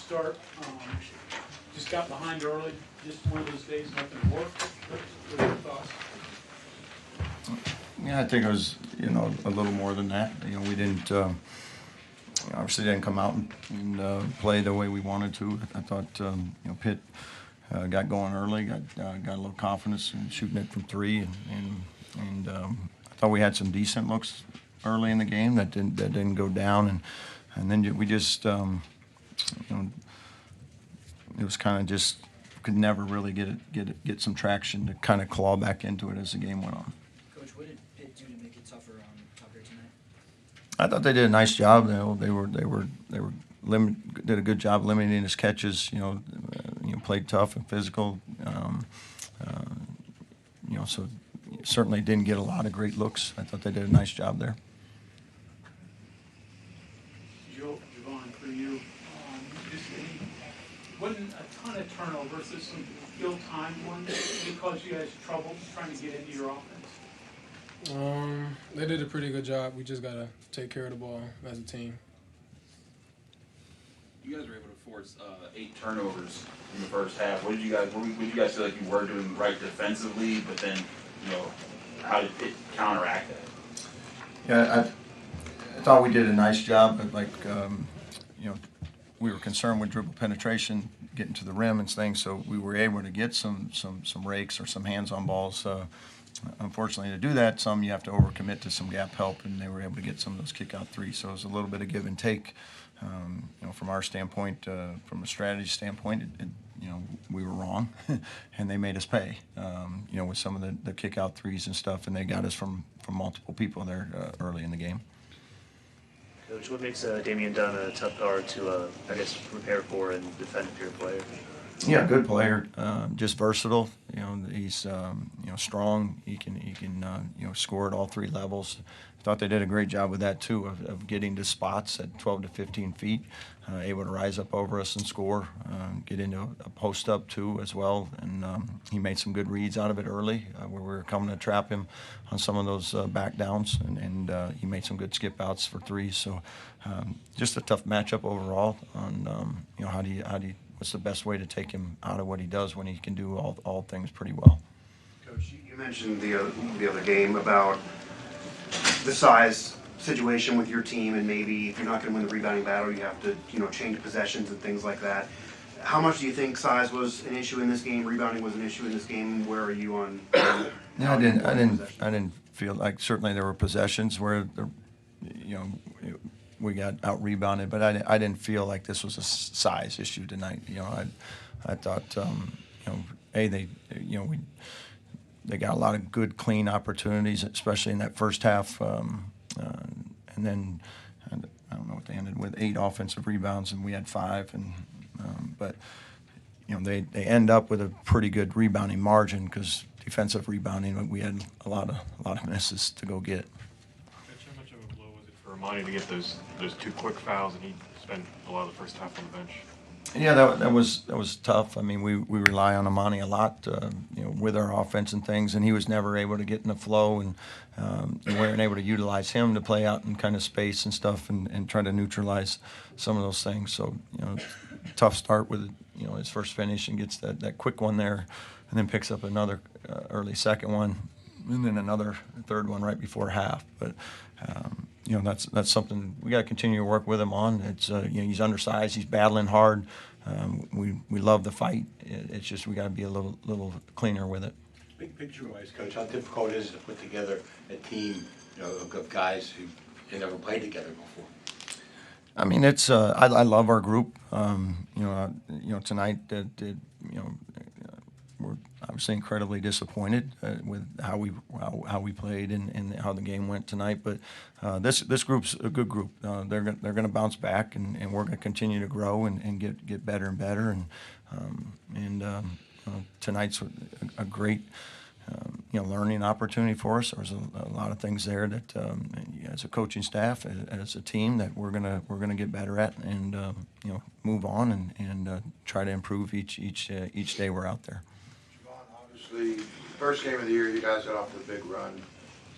start. Just got behind early. Just one of those days, nothing worked. What are your thoughts? Yeah, I think it was, a little more than that. We didn't, obviously didn't come out and play the way we wanted to. I thought, Pitt got going early, got a little confidence in shooting it from three, and I thought we had some decent looks early in the game that didn't go down, and then we just, it was kind of just could never really get some traction to kind of claw back into it as the game went on. Coach, what did Pitt do to make it tougher on Tucker tonight? I thought they did a nice job. Did a good job limiting his catches. Played tough and physical. So certainly didn't get a lot of great looks. I thought they did a nice job there. Javon, for you, wasn't a ton of turnovers. There's some ill-timed ones that caused you guys trouble trying to get into your offense. They did a pretty good job. We just gotta take care of the ball as a team. You guys were able to force 8 turnovers in the first half. What did you guys feel like you were doing right defensively? But then, how did Pitt counteract that? Yeah, I thought we did a nice job. But we were concerned with dribble penetration, getting to the rim and things. So we were able to get some rakes or some hands-on balls. Unfortunately, to do that, you have to overcommit to some gap help, and they were able to get some of those kick-out threes. So it was a little bit of give and take. From our standpoint, from a strategy standpoint, we were wrong, and they made us pay. With some of the kick-out threes and stuff, and they got us from multiple people there early in the game. Coach, what makes Damian Dunn a tough guard to, prepare for and defend if you're a player? Yeah, good player, just versatile. He's strong. He can score at all 3 levels. I thought they did a great job with that too, of getting to spots at 12 to 15 feet, able to rise up over us and score, get into a post up too as well. And he made some good reads out of it early, where we were coming to trap him on some of those back downs, and he made some good skip outs for 3. So just a tough matchup overall. On what's the best way to take him out of what he does when he can do all things pretty well. Coach, you mentioned the other game about the size situation with your team, and maybe if you're not going to win the rebounding battle, you have to change possessions and things like that. How much do you think size was an issue in this game? Rebounding was an issue in this game. Where are you on? Yeah, I didn't feel like, certainly there were possessions where we got out rebounded, but I didn't feel like this was a size issue tonight. I thought they got a lot of good clean opportunities, especially in that first half, and then I don't know what they ended with, 8 offensive rebounds, and we had 5, but they end up with a pretty good rebounding margin, because defensive rebounding, we had a lot of misses to go get. How much of a blow was it for Armani to get those 2 quick fouls, and he spent a lot of the first half on the bench? Yeah, that was tough. I mean, we rely on Amani a lot, with our offense and things, and he was never able to get in the flow, and we weren't able to utilize him to play out in kind of space and stuff, and try to neutralize some of those things. So, tough start with his first finish, and gets that quick one there, and then picks up another early second one, and then another third one right before half. But that's something we got to continue to work with him on. It's he's undersized, he's battling hard. We love the fight. It's just we got to be a little cleaner with it. Big picture-wise, Coach, how difficult is it to put together a team, of guys who never played together before? I mean, it's I love our group. Tonight we're obviously incredibly disappointed with how we played and how the game went tonight. But this group's a good group. They're going to bounce back, and we're going to continue to grow and get better and better. And tonight's a great learning opportunity for us. There's a lot of things there that as a coaching staff, as a team, that we're gonna get better at, and move on and try to improve each day we're out there. Obviously, first game of the year, you guys got off to a big run.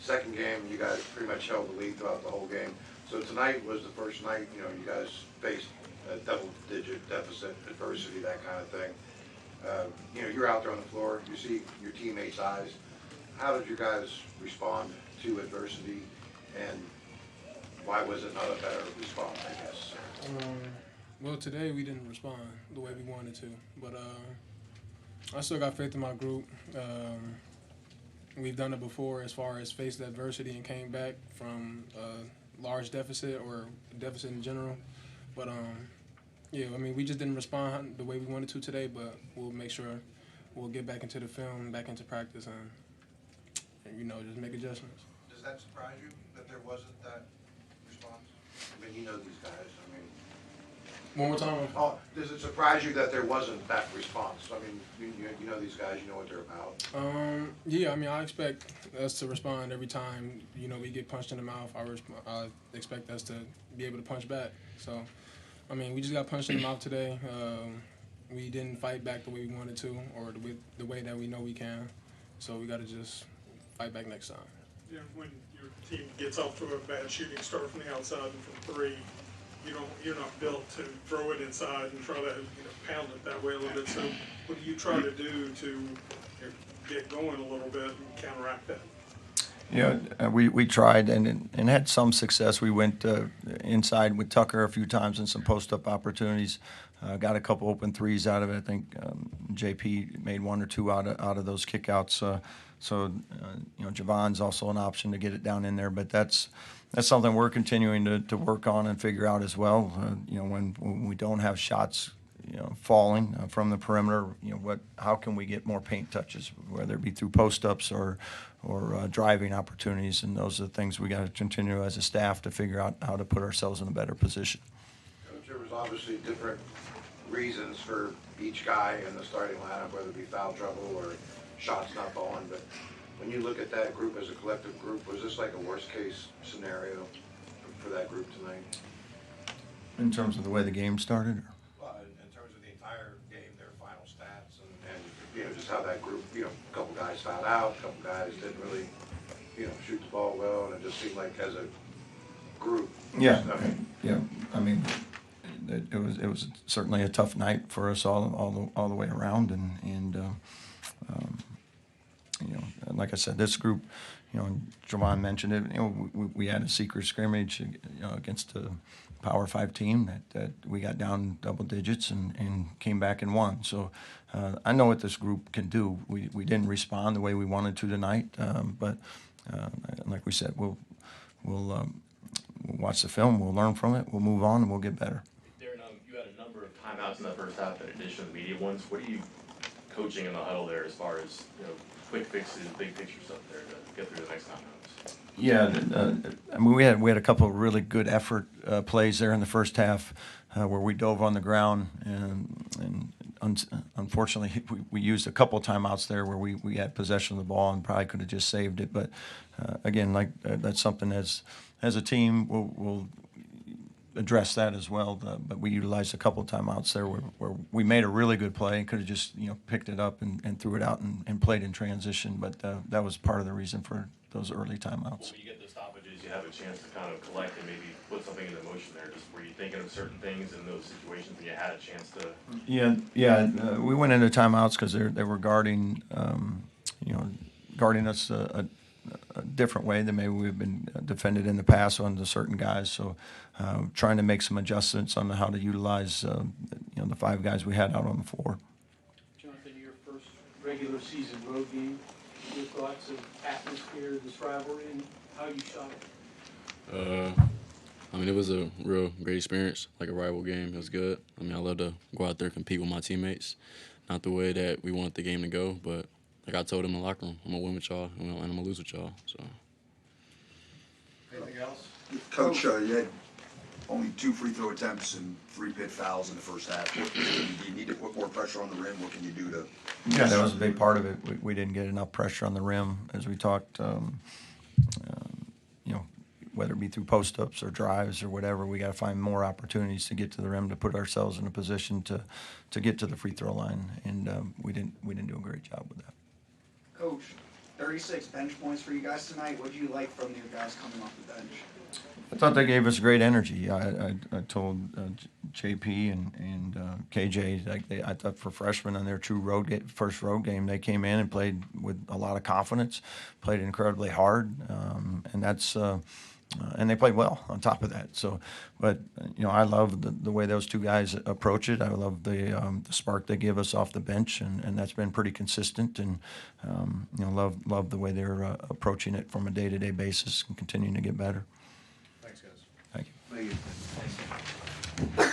Second game, you guys pretty much held the lead throughout the whole game. So tonight was the first night, you guys faced a double-digit deficit, adversity, that kind of thing. You know, you're out there on the floor, you see your teammates' eyes. How did you guys respond to adversity, and why was it not a better response, I guess? Well, today we didn't respond the way we wanted to, but I still got faith in my group. We've done it before as far as faced adversity and came back from a large deficit or deficit in general. But, yeah, I mean, we just didn't respond the way we wanted to today, but we'll make sure we'll get back into the film, back into practice, and you know, just make adjustments. Does that surprise you, that there wasn't that response? I mean, you know these guys, I mean. One more time. Oh, does it surprise you that there wasn't that response? I mean, you know these guys, you know what they're about. Yeah, I mean, I expect us to respond every time, you know, we get punched in the mouth. I expect us to be able to punch back. So, I mean, we just got punched in the mouth today. We didn't fight back the way we wanted to, or the way that we know we can. So we got to just fight back next time. You know, when your team gets off to a bad shooting start from the outside and from three, you're not built to throw it inside and try to pound it that way a little bit. So what do you try to do to get going a little bit and counteract that? Yeah, we tried and had some success. We went inside with Tucker a few times in some post-up opportunities. Got a couple open threes out of it. I think JP made one or two out of those kickouts. So you know, Javon's also an option to get it down in there. But that's something we're continuing to work on and figure out as well. You know, when we don't have shots, you know, falling from the perimeter, you know, how can we get more paint touches, whether it be through post-ups or driving opportunities, and those are the things we got to continue as a staff to figure out how to put ourselves in a better position. Coach, there was obviously different reasons for each guy in the starting lineup, whether it be foul trouble or shots not falling, but when you look at that group as a collective group, was this like a worst-case scenario for that group tonight? In terms of the way the game started? Well, in terms of the entire game, their final stats, and you know, just how that group, you know, a couple guys fouled out, a couple guys didn't really, you know, shoot the ball well, and it just seemed like as a group. Yeah, yeah. I mean, it was certainly a tough night for us all the way around, and you know, like I said, this group, you know, Javon mentioned it. You know, we had a secret scrimmage, you know, against a Power 5 team that we got down double digits and came back and won. So I know what this group can do. We didn't respond the way we wanted to tonight, but like we said, we'll watch the film, we'll learn from it, we'll move on, and we'll get better. Darian, you had a number of timeouts in the first half in addition to the media ones. What are you coaching in the huddle there as far as, you know, quick fixes, big picture stuff there to get through the next timeouts? Yeah, I mean, we had a couple of really good effort plays there in the first half where we dove on the ground, and unfortunately we used a couple timeouts there where we had possession of the ball and probably could have just saved it. But again, like that's something as a team we'll address that as well. But we utilized a couple of timeouts there where we made a really good play and could have just, you know, picked it up and threw it out and played in transition. But that was part of the reason for those early timeouts. When you get the stoppages, you have a chance to kind of collect and maybe put something into motion there. Just were you thinking of certain things in those situations when you had a chance to? Yeah. We went into timeouts because they were guarding, you know, guarding us a different way than maybe we've been defended in the past on certain guys. So trying to make some adjustments on how to utilize, you know, the 5 guys we had out on the floor. Jonathan, your first regular season road game, your thoughts of atmosphere, this rivalry, and how you shot it? I mean, it was a real great experience, like a rival game. It was good. I mean, I love to go out there and compete with my teammates. Not the way that we want the game to go, but like I told them in the locker room, I'm going to win with y'all, and I'm going to lose with y'all. So. Anything else? Coach, you had only 2 free throw attempts and 3 pit fouls in the first half. Do you need to put more pressure on the rim? What can you do to? Yeah, that was a big part of it. We didn't get enough pressure on the rim, as we talked. You know, whether it be through post-ups or drives or whatever, we got to find more opportunities to get to the rim to put ourselves in a position to get to the free throw line, and we didn't do a great job with that. Coach, 36 bench points for you guys tonight. What do you like from your guys coming off the bench? I thought they gave us great energy. I told JP and KJ, I thought for freshmen on their first road game, they came in and played with a lot of confidence, played incredibly hard, and that's and they played well on top of that. So, but I love the way those two guys approach it. I love the spark they give us off the bench, and that's been pretty consistent. And love the way they're approaching it from a day-to-day basis and continuing to get better. Thanks, guys. Thank you. Thank you.